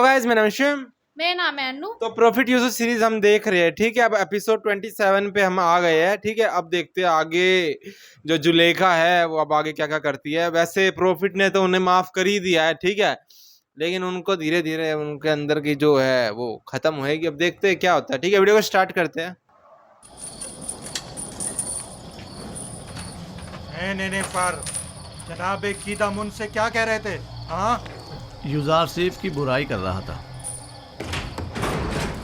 Guys मेरा नाम है शिवम। मेरा नाम है अनु। तो प्रॉफिट यूजर सीरीज हम देख रहे हैं, ठीक है। अब एपिसोड 27 पे हम आ गए हैं, ठीक है। अब देखते हैं आगे जो जुलेखा है वो अब आगे क्या क्या करती है। वैसे प्रॉफिट ने तो उन्हें माफ कर ही दिया है, ठीक है, लेकिन उनको धीरे धीरे उनके अंदर की जो है वो खत्म होएगी। अब देखते हैं क्या होता है, ठीक है। वीडियो को स्टार्ट करते हैं। नहीं पर जनाब कीदा मुझसे क्या कह रहे थे? हाँ, यूज़ार सेफ की बुराई कर रहा था।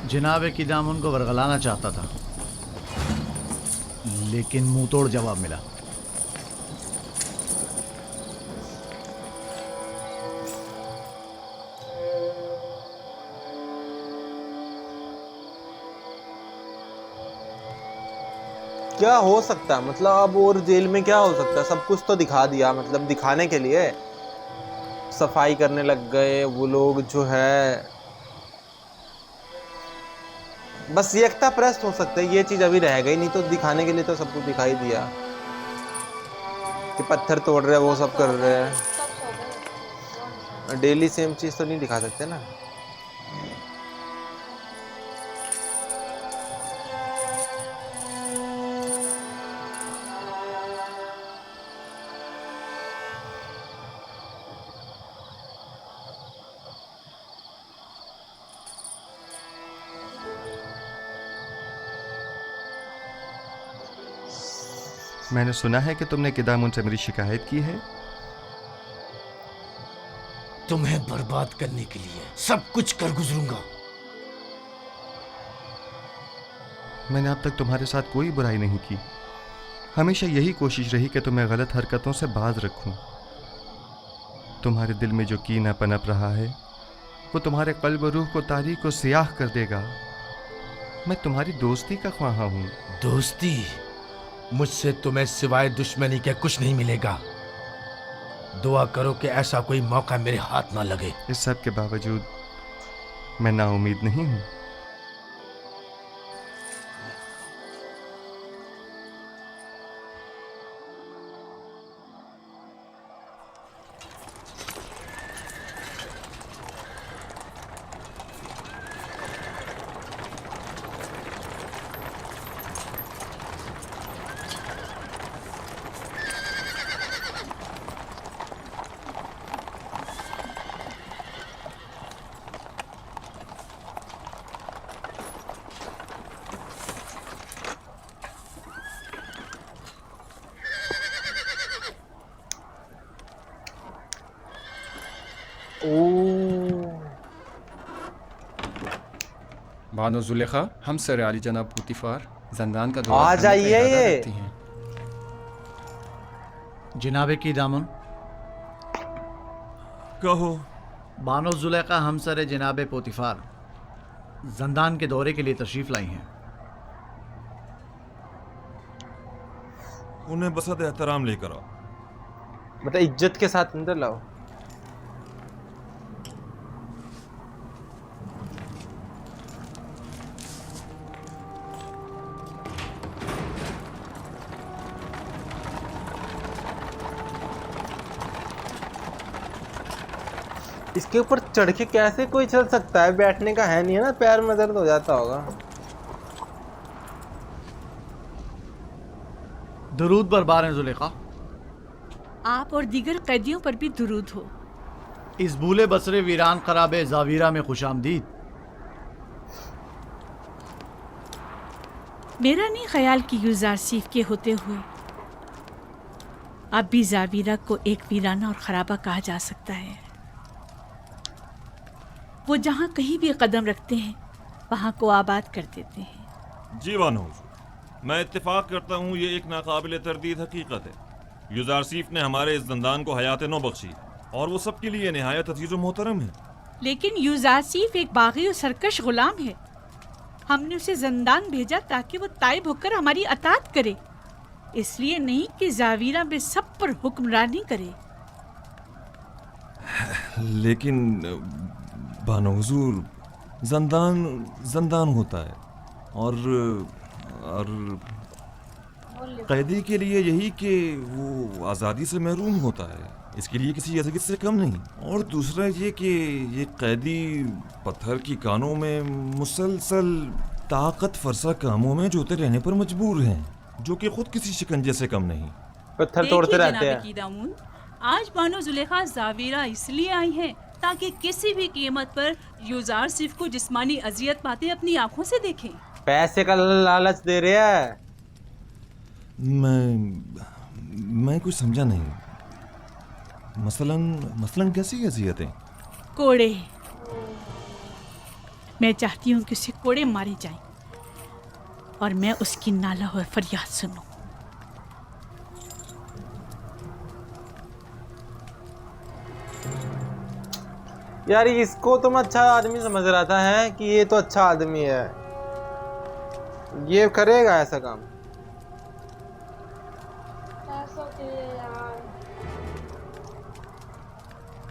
जनाब कीदामुन को वरगलाना चाहता था, लेकिन मुंह तोड़ जवाब मिला। क्या हो सकता है, मतलब अब और जेल में क्या हो सकता है? सब कुछ तो दिखा दिया, मतलब दिखाने के लिए सफाई करने लग गए वो लोग जो है। बस एकता प्रस्त हो सकता है, ये चीज अभी रह गई, नहीं तो दिखाने के लिए तो सब कुछ दिखाई दिया कि पत्थर तोड़ रहे हैं, वो सब कर रहे हैं। डेली सेम चीज तो नहीं दिखा सकते ना। मैंने सुना है कि तुमने किदामुन से मेरी शिकायत की है। तुम्हें बर्बाद करने के लिए सब कुछ कर गुजरूंगा। मैंने अब तक तुम्हारे साथ कोई बुराई नहीं की। हमेशा यही कोशिश रही कि तुम्हें गलत हरकतों से बाज रखूं। तुम्हारे दिल में जो कीना पनप रहा है वो तुम्हारे कल्ब रूह को तारीक और सियाह कर देगा। मैं तुम्हारी दोस्ती का ख्वाहा हूं। दोस्ती? मुझसे तुम्हें सिवाय दुश्मनी के कुछ नहीं मिलेगा। दुआ करो कि ऐसा कोई मौका मेरे हाथ ना लगे। इस सब के बावजूद मैं नाउम्मीद नहीं हूं। बानो जुलेखा, हम सर आली जनाब पुतिफार जंदान का आ जाइए ये। जनाब कीदामुन, कहो। बानो जुलेखा हमसर जनाब पोतिफार जंदान के दौरे के लिए तशरीफ लाई हैं। उन्हें बसत एहतराम लेकर आओ। मतलब इज्जत के साथ अंदर लाओ। इसके ऊपर चढ़ के कैसे कोई चल सकता है? बैठने का है नहीं है ना, पैर में दर्द हो जाता होगा। दुरूद बरबार हैं जुलेखा। आप और दीगर कैदियों पर भी दुरूद हो। इस भूले बसरे वीरान खराबे जावीरा में खुशामदीद। मेरा नहीं ख्याल कि यूज़ार सीफ के होते हुए अब भी जावीरा को एक वीराना और खराबा कहा जा सकता है। वो जहाँ कहीं भी कदम रखते हैं वहाँ को आबाद कर देते हैं। जी वानो, मैं इत्तेफाक करता हूँ, ये एक नाकाबिल तरदीद हकीकत है। यूज़ारसीफ ने हमारे इस जंदान को हयात नो बख्शी और वो सबके लिए नहायत अजीज़ व मोहतरम है। लेकिन यूज़ार सीफ एक बागी और सरकश गुलाम है। हमने उसे जंदान भेजा ताकि वो ताइब होकर हमारी अतात करे, इसलिए नहीं कि जावीरा में सब पर हुक्मरानी करे। लेकिन बानो हुजूर, जंदान होता है और कैदी के लिए यही कि वो आज़ादी से महरूम होता है। इसके लिए किसी अजगत से कम नहीं। और दूसरा ये कि ये कैदी पत्थर की कानों में मुसलसल ताकत फरसा कामों में जोते रहने पर मजबूर हैं, जो कि खुद किसी शिकंजे से कम नहीं। पत्थर तोड़ते रहते जनाब हैं। कीदामून, आज बानो जुलेखा जावीरा इसलिए आई हैं ताकि किसी भी कीमत पर यूजारसिफ को जिस्मानी अजियत पाते अपनी आंखों से देखें। पैसे का लालच दे रहे हैं। मैं कुछ समझा नहीं। मसलन कैसी अजियतें? कोड़े। मैं चाहती हूँ कि उसे कोड़े मारे जाएं और मैं उसकी नाला और फरियाद सुनूं। यार इसको तुम अच्छा आदमी समझ रहा था है कि ये तो अच्छा आदमी है, ये करेगा ऐसा काम।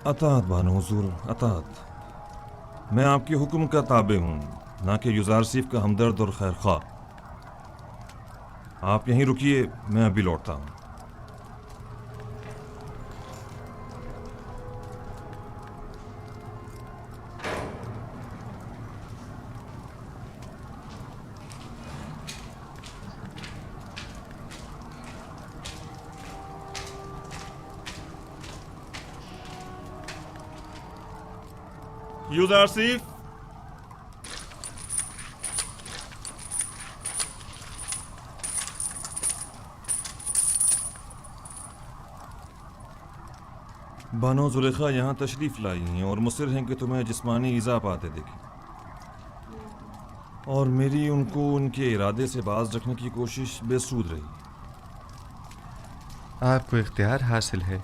अतात बानो हुजूर, अतात। मैं आपके हुक्म का ताबे हूँ, ना कि युजारसिफ का हमदर्द और खैर खा। आप यहीं रुकिए, मैं अभी लौटता हूँ। युजारसिफ, बानो जुलेखा यहाँ तशरीफ लाई हैं और मुसर हैं कि तुम्हें जिस्मानी ईज़ा पाते देखें, और मेरी उनको उनके इरादे से बाज रखने की कोशिश बेसूद रही। आपको इख्तियार हासिल है।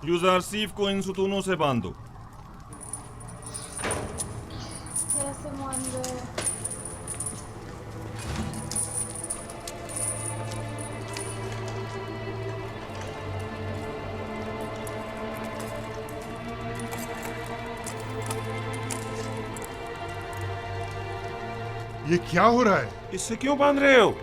युजारसिफ को इन सुतूनों से बांध दो। ये क्या हो रहा है? इससे क्यों बांध रहे हो?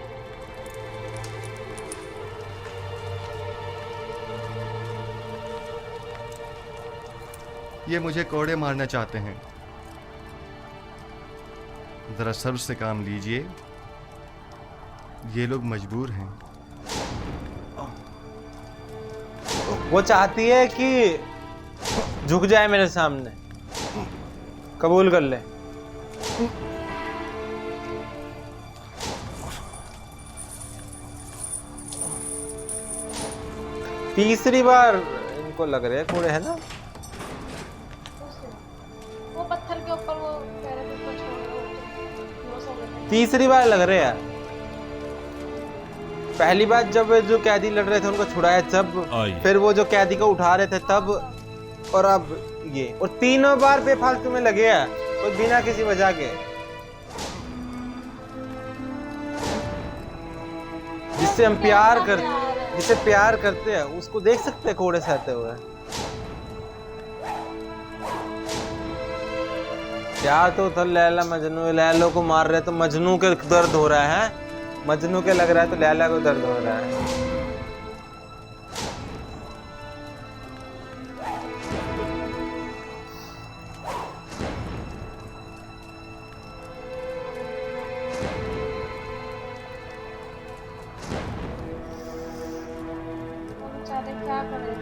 ये मुझे कोड़े मारना चाहते हैं। जरा सब्र से काम लीजिए, ये लोग मजबूर हैं। वो चाहती है कि झुक जाए मेरे सामने, कबूल कर ले। तीसरी बार इनको लग रहे हैं कोड़े, है ना? वो पत्थर के ऊपर वो पैर के ऊपर छोड़ तीसरी बार लग रहे हैं। पहली बार जब जो कैदी लड़ रहे थे उनको छुड़ाया तब, फिर वो जो कैदी को उठा रहे थे तब, और अब ये, और तीनों बार बेफालतू में लगे हैं, कोई बिना किसी वजह के। जिससे हम जिससे प्यार करते हैं उसको देख सकते हैं कोड़े सहते हुए। प्यार तो था लैला मजनू, लैला को मार रहे तो मजनू के दर्द हो रहा है, मजनू के लग रहा है तो लैला को दर्द हो रहा है। क्या करें?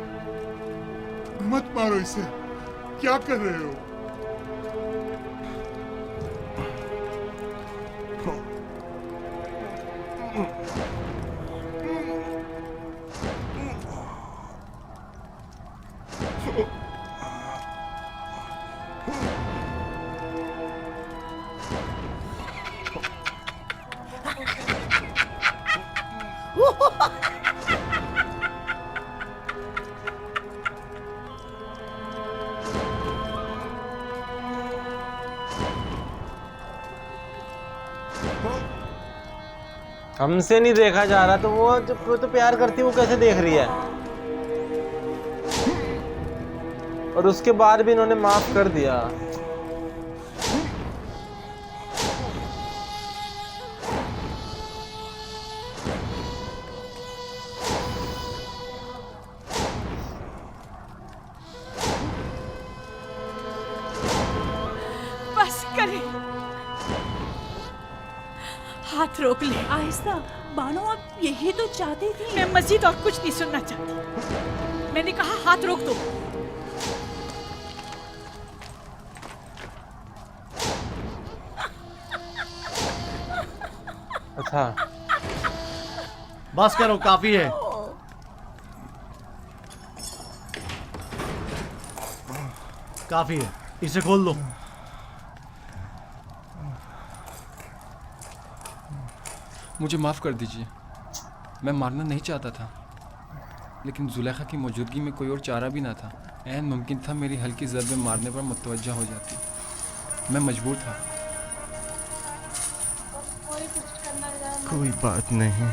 मत मारो इसे, क्या कर रहे हो? हमसे नहीं देखा जा रहा तो वो तो प्यार करती, वो कैसे देख रही है? और उसके बाद भी इन्होंने माफ कर दिया। हाथ रोक ले। आहिस्ता, बानो आप यही तो चाहती थी। मैं मजीद और कुछ नहीं सुनना चाहती। मैंने कहा हाथ रोक दो। अच्छा, बस करो, काफी है। काफी है, इसे खोल दो। मुझे माफ़ कर दीजिए, मैं मारना नहीं चाहता था, लेकिन जुलेखा की मौजूदगी में कोई और चारा भी ना था। ऐन मुमकिन था मेरी हल्की ज़रबे मारने पर मुतवज्जा हो जाती। मैं मजबूर था। कोई कुछ करना जाए कोई बात नहीं।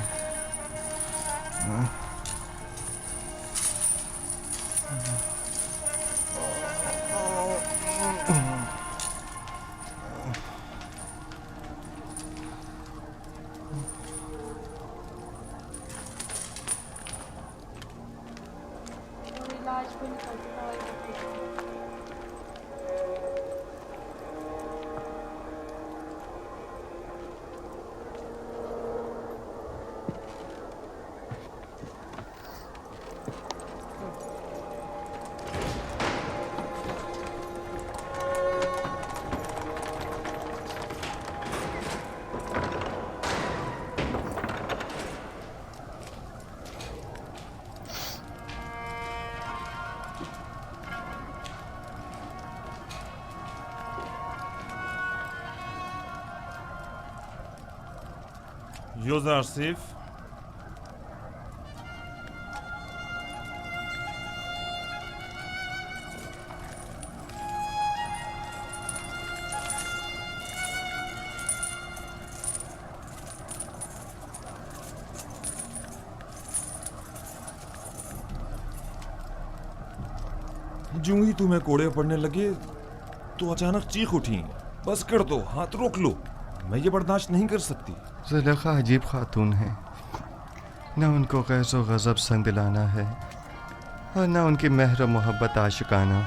इलाज भी नहीं करती दवाई देती थी। यूज़र सिर्फ जूं ही तुम्हें कोड़े पड़ने लगे तो अचानक चीख उठी। बस कर दो, हाथ रोक लो, मैं ये बर्दाश्त नहीं कर सकती। जुलेखा अजीब खातून है, न उनको गैज़ो गज़ब संग दिलाना है और न उनकी मेहर मोहब्बत आशिकाना।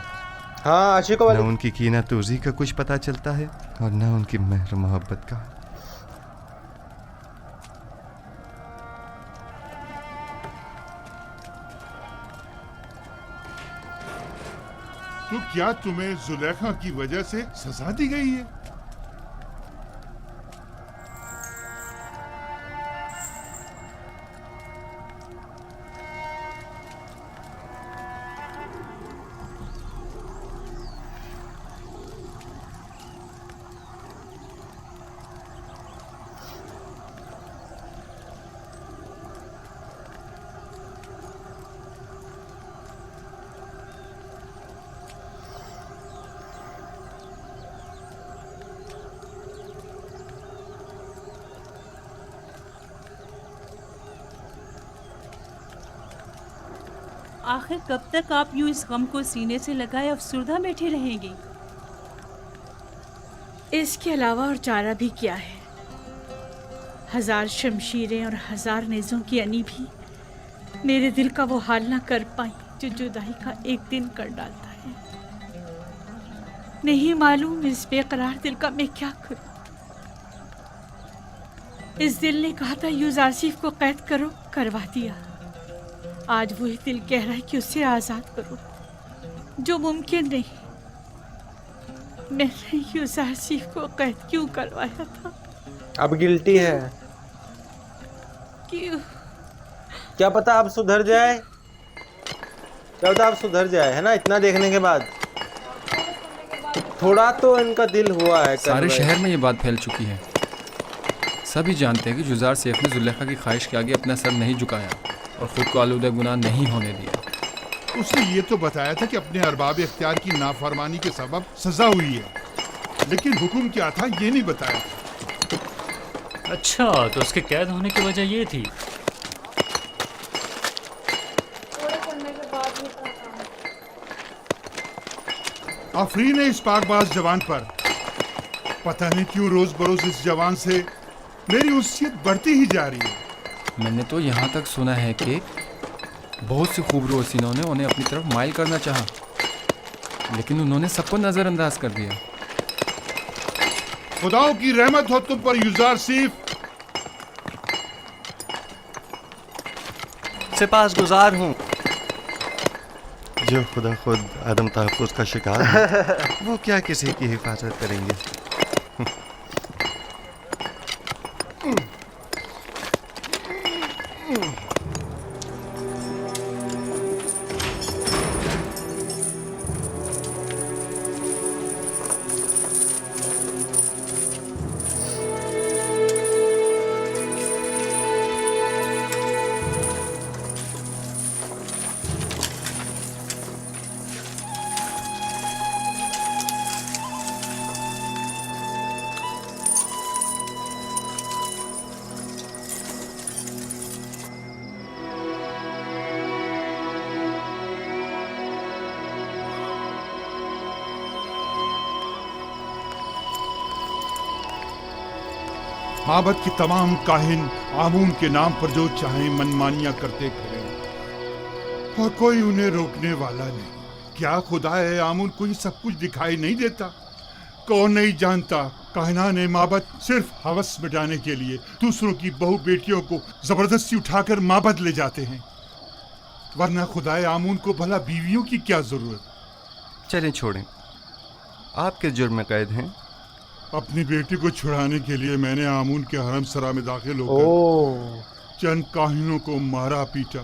हाँ आशिकों न वाली। उनकी कीना तूज़ी का कुछ पता चलता है और न उनकी मेहर मोहब्बत का। तो क्या तुम्हें जुलेखा की वजह से सजा दी गई है? आखिर कब तक आप यूं इस गम को सीने से लगाए अफसुर्दा बैठी रहेंगी? इसके अलावा और चारा भी क्या है? हजार शमशीरें और हजार नेज़ों की अनी भी मेरे दिल का वो हाल ना कर पाई जो जुदाई का एक दिन कर डालता है। नहीं मालूम इस बेकरार दिल का मैं क्या करूं। इस दिल ने कहा था यूज़ आसिफ को कैद करो, करवा दिया। आज वही दिल कह रहा है कि उसे आज़ाद करो, जो मुमकिन नहीं। मैंने यूज़ आसिफ को कैद क्यों करवाया था? अब गिल्टी है। क्यों? क्या पता अब सुधर जाए, क्या पता अब सुधर जाए, है ना? इतना देखने के बाद थोड़ा तो इनका दिल हुआ है। सारे शहर में ये बात फैल चुकी है। सभी जानते हैं कि जुजार सैफ ने जुलेखा की ख्वाहिश के आगे अपना सर नहीं झुकाया और ख़ुद को आलूदा गुनाह नहीं होने दिया। उसने ये तो बताया था कि अपने अरबाब इख्तियार की नाफरमानी के सबब सजा हुई है, लेकिन हुक्म क्या था ये नहीं बताया। अच्छा, तो उसके कैद होने की वजह ये थी। कोड़े पड़ने के बाद भी इतना काम। आफरीन है इस पाकबाज जवान पर। पता नहीं क्यों रोज बरोज इस जवान से मेरी उस्सियत बढ़ती ही जा रही है। मैंने तो यहाँ तक सुना है कि बहुत से खूबरू हसीनों ने उन्हें अपनी तरफ माइल करना चाहा, लेकिन उन्होंने सबको नज़रअंदाज कर दिया। खुदाओं की रहमत हो तुम पर यूज़र सिर्फ। सिपासगुजार हूँ। जो खुदा खुद आदम तहफ़्फ़ुज़ का शिकार है, वो क्या किसी की हिफाजत करेंगे। माबद की तमाम काहिन आमून के नाम पर जो चाहे मनमानियां करते फिरें और कोई उन्हें रोकने वाला नहीं। क्या खुदा है आमून को ये सब कुछ दिखाई नहीं देता? कौन नहीं जानता काहिना ने माबद सिर्फ हवस मिटाने के लिए दूसरों की बहू बेटियों को जबरदस्ती उठाकर माबद ले जाते हैं, वरना खुदाए आमून को भला बीवियों की क्या जरूरत। चलें छोड़ें, आप किस जुर्म में कैद हैं? अपनी बेटी को छुड़ाने के लिए मैंने आमून के हरम सरा में दाखिल होकर चंद काहिनों को मारा पीटा,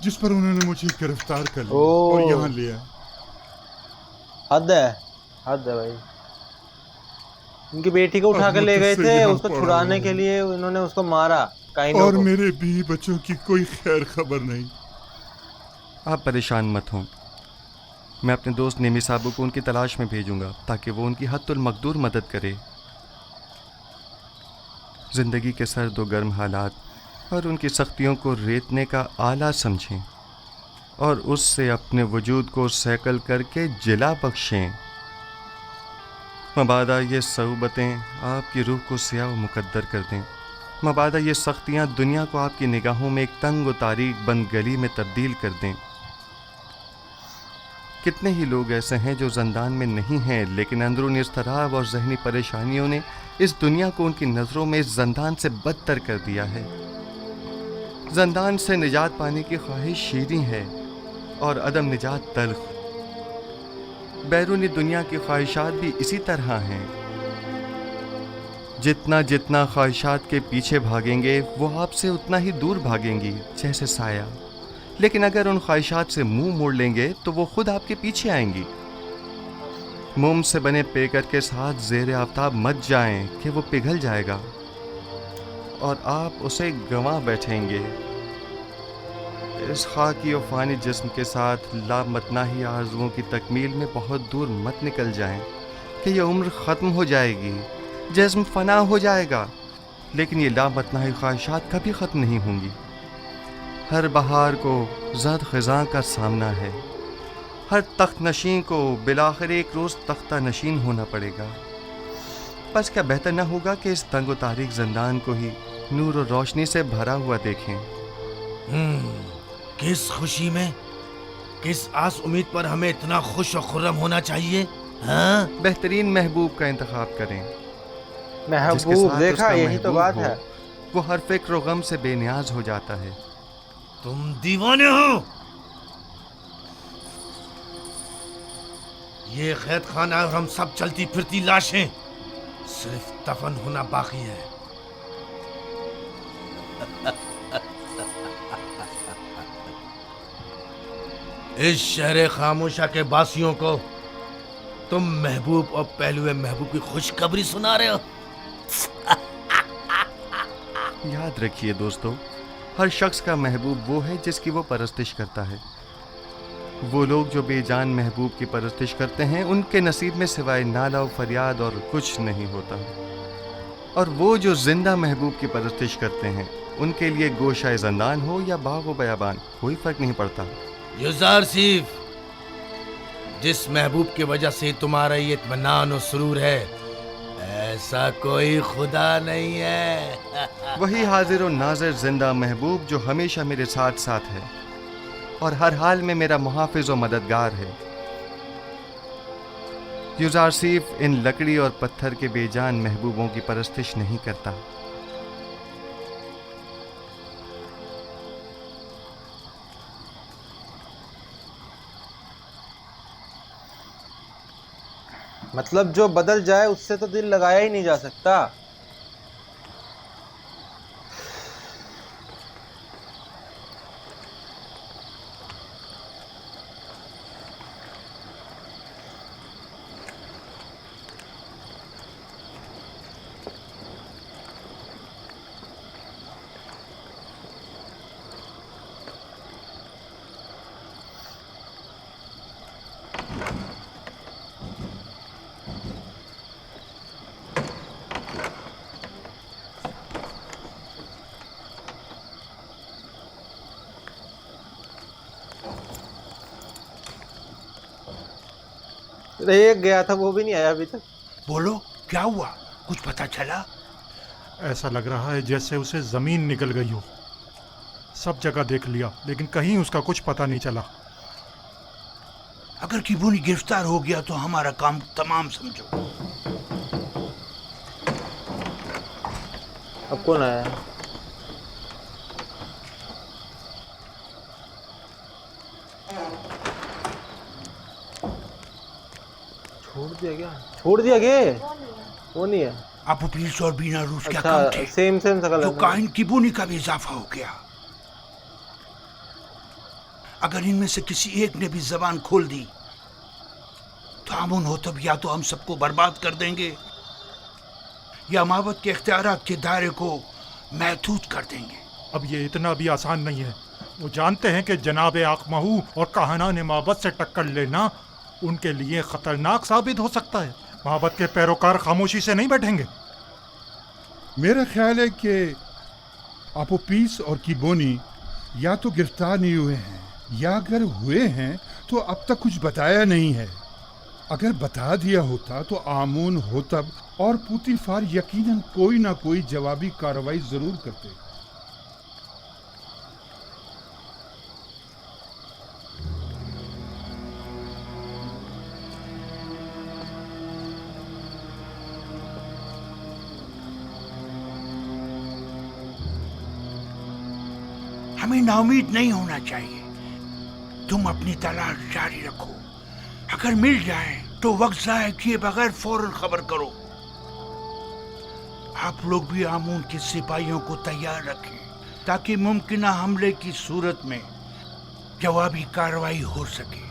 जिस पर उन्होंने मुझे गिरफ्तार कर लिया और यहाँ ले आए। हद है भाई। उनकी बेटी को उठा कर ले गए थे, उसको छुड़ाने के लिए उन्होंने उसको मारा काहिनों और को। मेरे बीवी बच्चों की कोई खैर खबर नहीं। आप परेशान मत हों, मैं अपने दोस्त नेमी साहब को उनकी तलाश में भेजूंगा ताकि वो उनकी हद्दुल मकदूर मदद करे। ज़िंदगी के सर्द व गर्म हालात और उनकी सख्तियों को रेतने का आला समझें और उससे अपने वजूद को सैकल करके जिला बख्शें। मबादा ये सऊबतें आपकी रूह को सियाह व मुकद्दर कर दें। मबादा ये सख्तियाँ दुनिया को आपकी निगाहों में एक तंग व तारीक बंद गली में तब्दील कर दें। कितने ही लोग ऐसे हैं जो ज़ंदान में नहीं हैं, लेकिन अंदरूनी इज़्तिराब और ज़हनी परेशानियों ने इस दुनिया को उनकी नज़रों में इस ज़ंदान से बदतर कर दिया है। ज़ंदान से निजात पाने की ख्वाहिश शीरीं है और अदम निजात तल्ख। बैरूनी दुनिया की ख्वाहिशात भी इसी तरह हैं। जितना जितना ख्वाहिशात के पीछे भागेंगे वो आपसे उतना ही दूर भागेंगी, जैसे साया। लेकिन अगर उन ख्वाहिशात से मुंह मोड़ लेंगे तो वो खुद आपके पीछे आएंगी। मोम से बने पेकर के साथ ज़ेरे आफ्ताब मत जाएं कि वो पिघल जाएगा और आप उसे गंवा बैठेंगे। इस खाकी और फ़ानी जिस्म के साथ लामतनाही आरज़ुओं की तकमील में बहुत दूर मत निकल जाएं कि ये उम्र ख़त्म हो जाएगी, जिस्म फ़ना हो जाएगा, लेकिन ये लामतनाही ख्वाहिशात कभी ख़त्म नहीं होंगी। हर बहार को ज़द ख़िज़ां का सामना है। हर तख्त नशीं को बिलाखिर एक रोज़ तख्ता नशीन होना पड़ेगा। बस क्या बेहतर न होगा कि इस तंग व तारीक ज़ंदान को ही नूर और रोशनी से भरा हुआ देखें। किस खुशी में, किस आस उम्मीद पर हमें इतना खुश और खुर्रम होना चाहिए? हाँ? बेहतरीन महबूब का इंतखाब करें। महबूब, देखा यही तो बात है। वो हर फिक्र व गम से बेनियाज हो जाता है। तुम दीवाने हो। ये कैद खाना और हम सब चलती फिरती लाशें, सिर्फ दफन होना बाकी है। इस शहर खामोशा के बासियों को तुम महबूब और पहलुए महबूब की खुशखबरी सुना रहे हो। याद रखिए दोस्तों, हर शख्स का महबूब वो है जिसकी वो परस्तिश करता है। वो लोग जो बेजान महबूब की परस्तिश करते हैं, उनके नसीब में सिवाय नाला और फरियाद और कुछ नहीं होता। और वो जो जिंदा महबूब की परस्तिश करते हैं, उनके लिए गोशाए ज़ंदान हो या बाग व बयाबान, कोई फ़र्क नहीं पड़ता। युज़ारसीफ, जिस महबूब की वजह से तुम्हारा ये इत्मीनान और सुरूर है, ऐसा कोई खुदा नहीं है। वही हाजिर और नाज़िर जिंदा महबूब जो हमेशा मेरे साथ साथ है और हर हाल में मेरा मुहाफ़िज़ और मददगार है। युज़ारसीफ इन लकड़ी और पत्थर के बेजान महबूबों की परस्तिश नहीं करता। मतलब जो बदल जाए उससे तो दिल लगाया ही नहीं जा सकता। एक गया था, वो भी नहीं आया अभी तक। बोलो, क्या हुआ? कुछ पता चला? ऐसा लग रहा है जैसे उसे जमीन निकल गई हो। सब जगह देख लिया लेकिन कहीं उसका कुछ पता नहीं चला। अगर किबूनी गिरफ्तार हो गया तो हमारा काम तमाम समझो। अब कौन आया? छोड़ दिया क्या? छोड़ दिया गया? वो नहीं है। अबू पीस और बीना रूस क्या अच्छा, काम थे? सेम शकल तो है। काइन किबूनी का भी इजाफा हो गया। अगर इनमें से किसी एक ने भी जबान खोल दी तो आमून हो तब या तो हम सबको बर्बाद कर देंगे या माबद के इख्तियारात के दायरे को महदूद कर देंगे। अब ये इतना भी आसान नहीं है। वो जानते हैं कि जनाब आकमहू और कहानान माबद से टक्कर लेना उनके लिए खतरनाक साबित हो सकता है। माबद के पैरोकार खामोशी से नहीं बैठेंगे। मेरा ख्याल है कि अपोपीस और किबोनी या तो गिरफ्तार नहीं हुए हैं या अगर हुए हैं तो अब तक कुछ बताया नहीं है। अगर बता दिया होता तो आमून होतब और पुतीफार यकीनन कोई ना कोई जवाबी कार्रवाई जरूर करते। हमें नाउमीद नहीं होना चाहिए। तुम अपनी तलाश जारी रखो। अगर मिल जाए तो वक्त जाए किए बगैर फौरन खबर करो। आप लोग भी आमून के सिपाहियों को तैयार रखें ताकि मुमकिन हमले की सूरत में जवाबी कार्रवाई हो सके।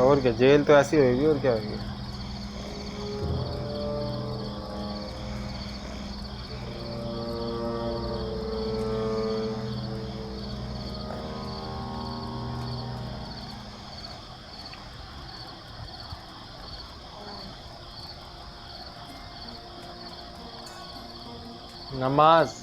और क्या, जेल तो ऐसी होगी और क्या होगी। नमाज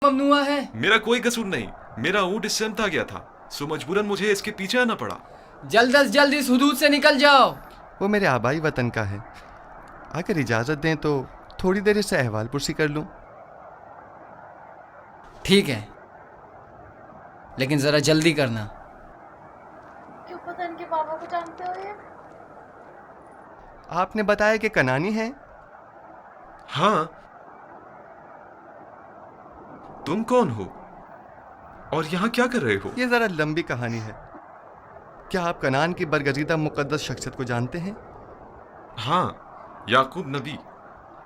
ममनुआ है। मेरा कोई कसूर नहीं, मेरा ऊँट इससे अमता गया था, सो मजबूरन मुझे इसके पीछे आना पड़ा। जल्द अज जल्द इस हुदूद से निकल जाओ। वो मेरे आबाई वतन का है, अगर इजाज़त दें तो थोड़ी देर इससे अहवाल पुरसी कर लूँ। ठीक है, लेकिन जरा जल्दी करना। क्यों पता इनके बाबा को जानते हो ये? आपने बताया कि कनानी है। हाँ, तुम कौन हो और यहाँ क्या कर रहे हो? ये जरा लंबी कहानी है। क्या आप कनान की बरगजीदा मुकद्दस शख्सियत को जानते हैं? हाँ, याकूब नबी,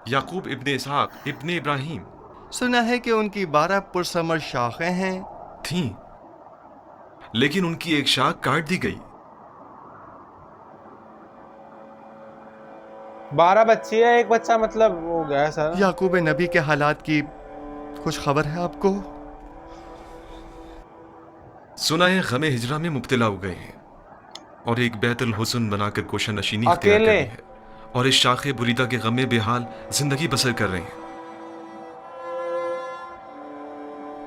याकूब इब्ने इसहाक इब्ने इब्राहिम। सुना है कि उनकी 12 पुरसमर शाखें हैं। थीं, लेकिन उनकी एक शाख काट दी गई। 12 बच्चे है, एक बच्चा मतलब हो गया सर। याकूब नबी के हालात की कुछ खबर है आपको? सुना है गमे हिजरा में मुब्तला हो गए हैं और एक बैतुल हुस्न बनाकर कोशा नशीनी इख्तियार कर ली है और इस शाखे बुरीदा के गमे बेहाल जिंदगी बसर कर रहे हैं।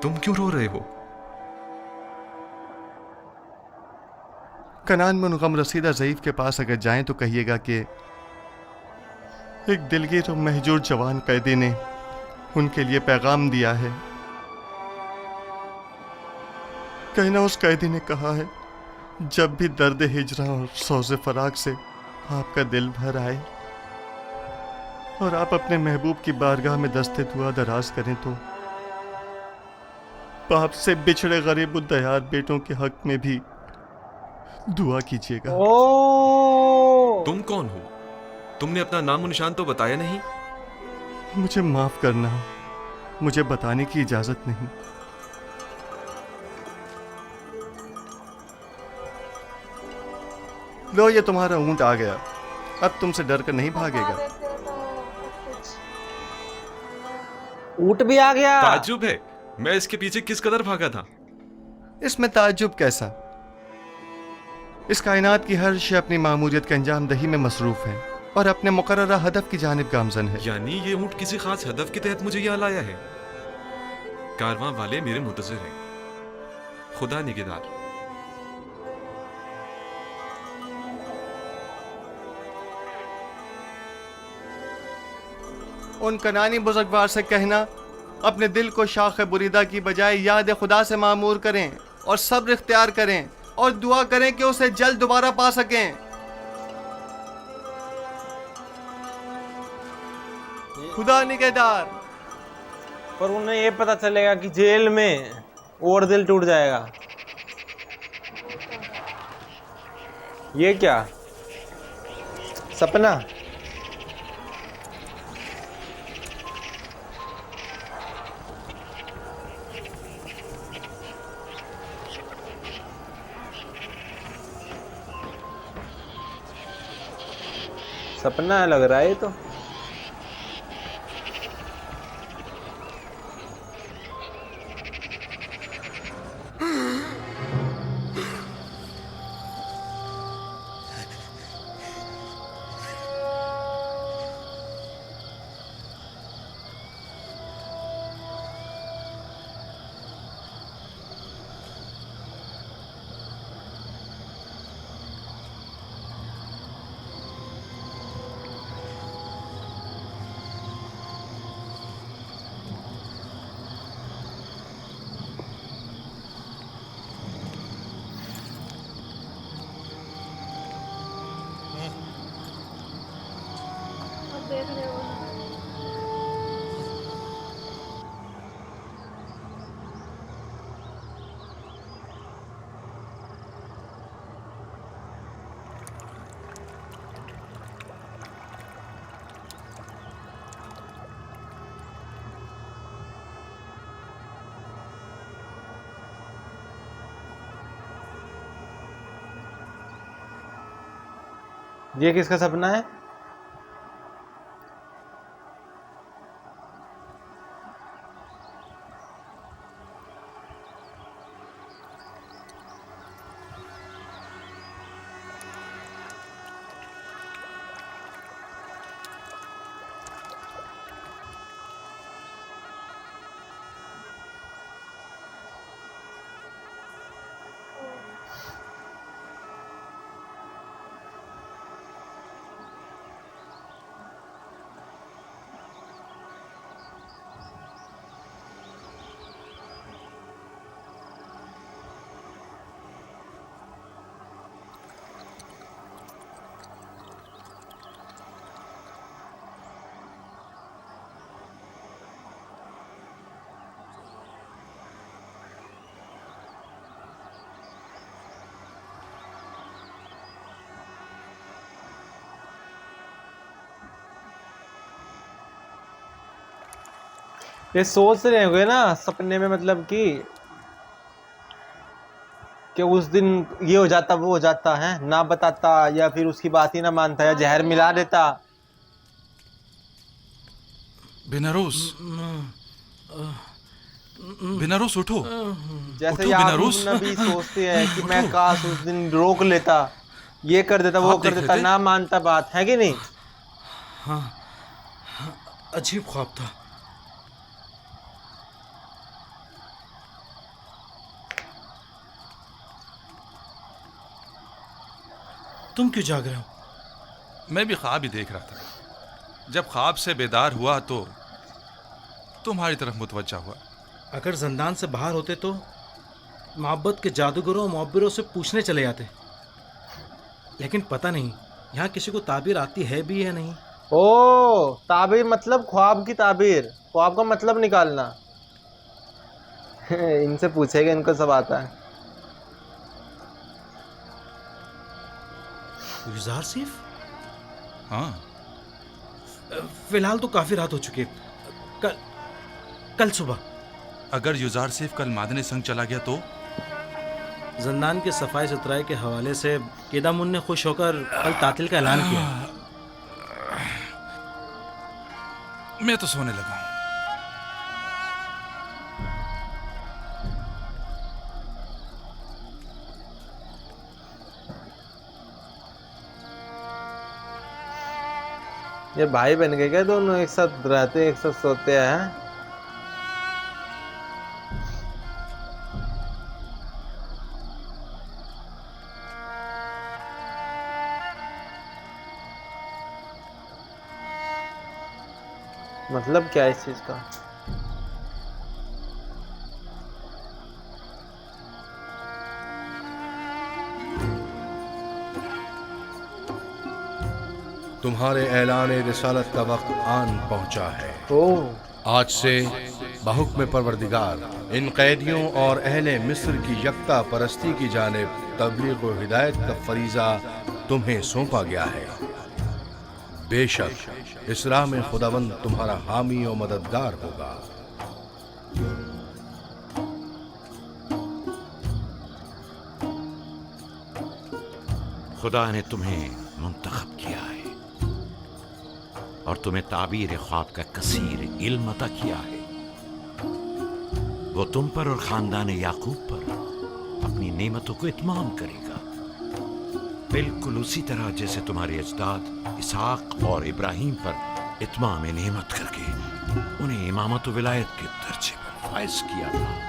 तुम क्यों रो रहे हो? कनान में गम रसीदा ज़ईफ के पास अगर जाएं तो कहिएगा कि एक दिलगीर और महजूर जवान कैदी ने उनके लिए पैगाम दिया है। कहना उस कैदी ने कहा है, जब भी दर्द हिजरा और सौज़े फराग से आपका दिल भर आए और आप अपने महबूब की बारगाह में दस्ते दुआ दराज करें तो बाप से बिछड़े गरीब उद्दयार बेटों के हक में भी दुआ कीजिएगा। तुम कौन हो? तुमने अपना नाम और निशान तो बताया नहीं। मुझे माफ करना, मुझे बताने की इजाजत नहीं। लो, ये तुम्हारा ऊंट आ गया, अब तुमसे डर कर नहीं भागेगा। ऊंट भी आ गया। ताज्जुब है, मैं इसके पीछे किस कदर भागा था। इसमें ताज्जुब कैसा? इस कायनात की हर शय अपनी मामूलियत के अंजाम दही में मसरूफ है और अपने मुकर्ररा हदफ की जानिब गामजन है। यानी ये ऊंट किसी खास हदफ के तहत मुझे यहाँ लाया है। कारवां वाले मेरे मुंतज़िर हैं। खुदा निगहदार। उन कनानी बुजुर्गवार से कहना अपने दिल को शाख बुरीदा की बजाय याद खुदा से मामूर करें और सब्र इख्तियार करें और दुआ करें कि उसे जल्द दोबारा पा सकें। खुदा निगहदार। पर उन्हें ये पता चलेगा कि जेल में और दिल टूट जाएगा। ये क्या सपना? सपना लग रहा है ये तो। देख रहे हो ना। ये किसका सपना है? ये सोच रहे होंगे ना सपने में, मतलब कि उस दिन ये हो जाता वो हो जाता है, ना बताता या फिर उसकी बात ही ना मानता या जहर मिला देता। बेनारोस, बेनारोस उठो, जैसे उठो याकूब बेनारोस। नबी सोचते हैं कि मैं काश उस दिन रोक लेता, ये कर देता वो ख्वाब कर देख देता, रहे थे? ना मानता बात है कि नहीं। हाँ, अजीब ख्वाब था। तुम क्यों जाग रहे हो? मैं भी ख्वाब ही देख रहा था। जब ख्वाब से बेदार हुआ तो तुम्हारी तरफ मुतवज्जा हुआ। अगर जिंदान से बाहर होते तो मोहब्बत के जादूगरों और मुअब्बिरों से पूछने चले जाते, लेकिन पता नहीं यहाँ किसी को ताबीर आती है भी या नहीं। ओ, ताबीर मतलब ख्वाब की ताबीर, ख्वाब का मतलब निकालना। इनसे पूछेगा, इनको सब आता है। गुजार सिर्फ? हाँ, फिलहाल तो काफी रात हो चुकी है। कल सुबह अगर युजार सिर्फ कल मादने संग चला गया तो? जिंदान के सफाई सुथराई के हवाले से केदामुन ने खुश होकर कल तातिल का ऐलान किया। मैं तो सोने लगा हूं। ये भाई बन गए क्या दोनों? एक साथ रहते एक साथ सोते हैं। मतलब क्या है इस चीज का? तुम्हारे ऐलान रिसालत का वक्त आन पहुंचा है। आज से बहुक्म परवरदिगार इन कैदियों और अहले मिस्र की यकता परस्ती की जानिब तबलीग व हिदायत का फरीजा तुम्हें सौंपा गया है। बेशक इस राह में खुदावंद तुम्हारा हामी और मददगार होगा। खुदा ने तुम्हें मुंतखब किया है और तुम्हें ताबीर ख्वाब का कसीर इल्म अता किया है। वो तुम पर और खानदान याकूब पर अपनी नेमतों को इत्माम करेगा, बिल्कुल उसी तरह जैसे तुम्हारे अजदाद इसहाक और इब्राहिम पर इत्माम नेमत करके उन्हें इमामत व विलायत के दर्जे पर फाइज किया था।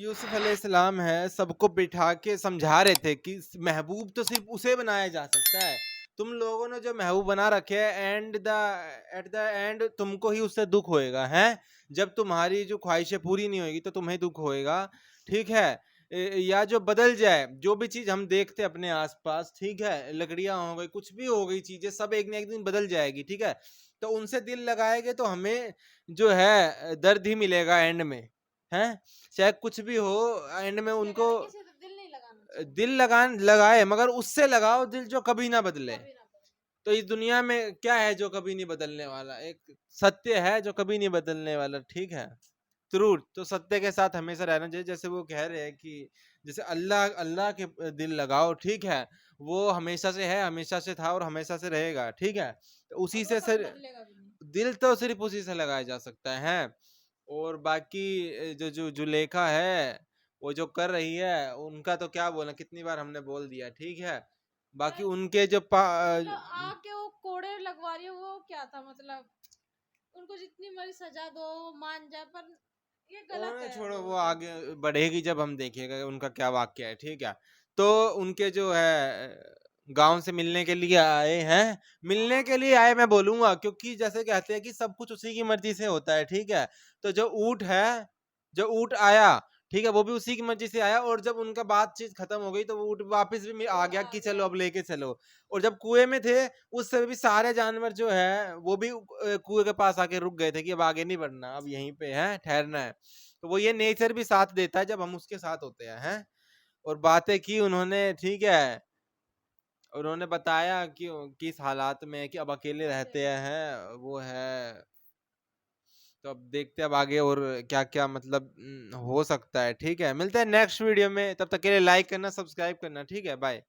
यूसुफ अलैहिस्सलाम है, सबको बिठा के समझा रहे थे कि महबूब तो सिर्फ उसे बनाया जा सकता है। तुम लोगों ने जो महबूब बना रखे है, एट द एंड तुमको ही उससे दुख होएगा। हैं, जब तुम्हारी जो ख्वाहिशें पूरी नहीं होगी तो तुम्हें दुख होएगा। ठीक है, या जो बदल जाए, जो भी चीज हम देखते हैं अपने आसपास, ठीक है, लकड़ियां हो गई, कुछ भी हो गई, चीजें सब एक न एक दिन बदल जाएगी। ठीक है, तो उनसे दिल लगाएंगे तो हमें जो है दर्द ही मिलेगा एंड में। हैं, चाहे कुछ भी हो, एंड में उनको दिल लगाए, मगर उससे लगाओ दिल जो कभी ना बदले। तो इस दुनिया में क्या है जो कभी नहीं बदलने वाला? एक सत्य है जो कभी नहीं बदलने वाला। ठीक है, ट्रूथ। तो सत्य के साथ हमेशा रहना चाहिए। जैसे वो कह रहे हैं कि जैसे अल्लाह के दिल लगाओ, ठीक है, वो हमेशा से है, हमेशा से था और हमेशा से रहेगा। ठीक है, तो उसी से दिल तो सिर्फ उसी से लगाया जा सकता है। और बाकी जो जुलेखा है वो जो कर रही है, उनका तो क्या बोलना, कितनी बार हमने बोल दिया। ठीक है, बाकी उनके जो आके वो कोड़े लगवा रही है, वो क्या था? मतलब उनको जितनी मर्जी सजा दो, मान जाए, पर ये गलत है। छोड़ो, वो आगे बढ़ेगी जब हम देखेगा उनका क्या वाक्य है। ठीक है, तो उनके जो है गांव से मिलने के लिए आए हैं, मिलने के लिए आए मैं बोलूंगा, क्योंकि जैसे कहते हैं कि सब कुछ उसी की मर्जी से होता है। ठीक है, तो जो ऊंट है, जो ऊंट आया, ठीक है, वो भी उसी की मर्जी से आया, और जब उनका बातचीत खत्म हो गई तो वो वापस भी आ गया कि चलो अब लेके चलो। और जब कुएं में थे उस समय भी सारे जानवर जो है वो भी कुएं के पास आके रुक गए थे कि अब आगे नहीं बढ़ना, अब यहीं पे है ठहरना है। तो वो ये नेचर भी साथ देता है जब हम उसके साथ होते हैं। और बातें की उन्होंने, ठीक है, उन्होंने बताया कि किस हालात में है, कि अब अकेले रहते हैं वो है। तो अब देखते हैं अब आगे और क्या क्या मतलब हो सकता है। ठीक है, मिलते हैं नेक्स्ट वीडियो में, तब तक के लिए लाइक करना, सब्सक्राइब करना। ठीक है, बाय।